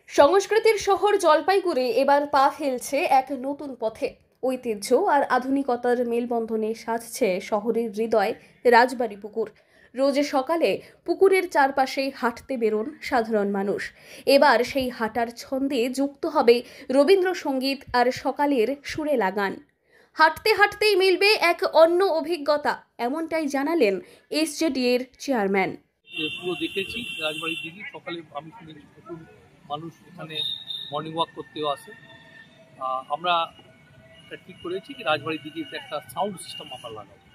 সংস্কৃতির শহর জলপাইগুড়ি এবার পা ফেলছে এক নতুন পথে। ঐতিহ্য আর আধুনিকতার মেলবন্ধনে সাজছে শহরের হৃদয় রাজবাড়ী পুকুর। রোজ সকালে পুকুরের চারপাশে হাঁটতে বেরোন সাধারণ মানুষ। এবার সেই হাঁটার ছন্দে যুক্ত হবে রবীন্দ্রসঙ্গীত আর সকালের সুরে লাগান। হাঁটতে হাঁটতেই মিলবে এক অন্য অভিজ্ঞতা, এমনটাই জানালেন এসজেডি এর চেয়ারম্যান। পুরো দেখেছি রাজবাড়ির দিকে সকালে আমি শুনেছি প্রচুর মানুষ এখানে মর্নিং ওয়াক করতেও আসে। আমরা একটা ঠিক করেছি কি রাজবাড়ির দিকে একটা সাউন্ড সিস্টেম আমরা লাগাবো।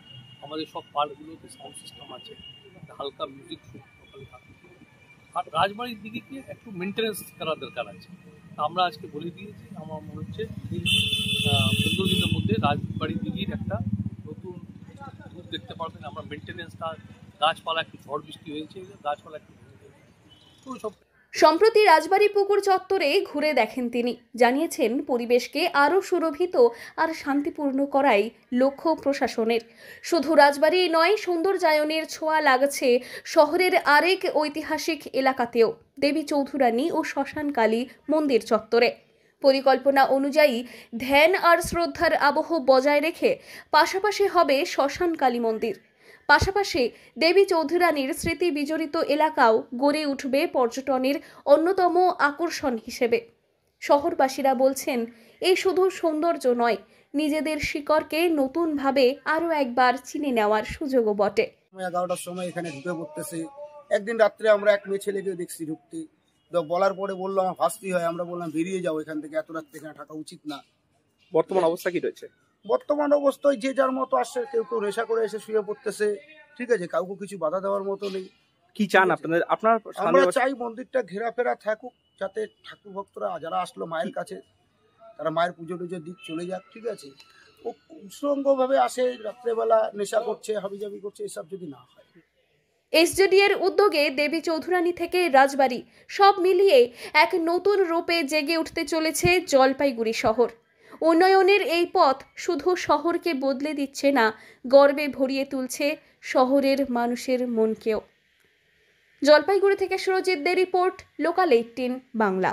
আমাদের সব পার্কগুলোতে সাউন্ড সিস্টেম আছে, একটা হালকা মিউজিক সকালে থাকে। আর রাজবাড়ির দিকে একটু মেনটেন্যান্স করার দরকার আছে। আমরা আজকে বলে দিয়েছি, আমার মনে হচ্ছে 15 দিনের মধ্যে রাজবাড়ির দিকের একটা নতুন রূপ দেখতে পারবেন। আমরা মেনটেন্যান্সটা, গাছপালা একটু ঝড় বৃষ্টি হয়েছে, গাছপালা একটু তো সব। সম্প্রতি রাজবাড়ী পুকুর চত্বরে ঘুরে দেখেন তিনি, জানিয়েছেন পরিবেশকে আরও সুরভিত আর শান্তিপূর্ণ করাই লক্ষ্য প্রশাসনের। শুধু রাজবাড়ী নয়, সৌন্দর্যায়নের ছোঁয়া লাগছে শহরের আরেক ঐতিহাসিক এলাকাতেও, দেবী চৌধুরানী ও শ্মশানকালী মন্দির চত্বরে। পরিকল্পনা অনুযায়ী ধ্যান আর শ্রদ্ধার আবহ বজায় রেখে পাশাপাশি হবে শ্মশানকালী মন্দির। পাশাপাশি দেবী চৌধুরানীর স্মৃতি বিজড়িত এলাকাও গড়ে উঠবে পর্যটনের অন্যতম আকর্ষণ হিসেবে। শহরবাসীরা বলছেন, এই শুধু সৌন্দর্য নয়, নিজেদের শিকড়কে নতুনভাবে আরও একবার চিনে নেওয়ার সুযোগও বটে। 11টার সময় এখানে ঢুকে পড়তেছে। একদিন রাত্রে আমরা এক মেয়ে ছেলেকে দেখছি ঢুকতে, তো বলার পরে বললো আমার ভাস্তি হয়। আমরা বললাম বেরিয়ে যাও এখান থেকে, এত রাত্রে এখানে থাকা উচিত না। বর্তমান অবস্থা কি রয়েছে? বর্তমান অবস্থায় যে যার মতো আসছে, কেউ কেউ নেশা করে এসে শুয়ে পড়তেছে, ঠিক আছে, কাউকে কিছু বাধা দেওয়ার মতো নেই। কি চান আপনাদের? আমরা চাই মন্দিরটা ঘেরাফেরা থাকুক, যাতে ঠাকুর ভক্তরা যারা আসলো মায়ের কাছে তারা মায়ের পুজো টুজোর দিক চলে যাক, ঠিক আছে। ও উৎসঙ্গভাবে আসে, রাত্রেবেলা নেশা করছে, হাবিজাবি করছে, এসব যদি না হয়। এসজেডি এর উদ্যোগে দেবী চৌধুরানী থেকে রাজবাড়ী সব মিলিয়ে এক নতুন রূপে জেগে উঠতে চলেছে জলপাইগুড়ি শহর। উন্নয়নের এই পথ শুধু শহরকে বদলে দিচ্ছে না, গর্বে ভরিয়ে তুলছে শহরের মানুষের মনকেও। জলপাইগুড়ি থেকে সুরজিৎ দে রিপোর্ট, লোকাল 18 বাংলা।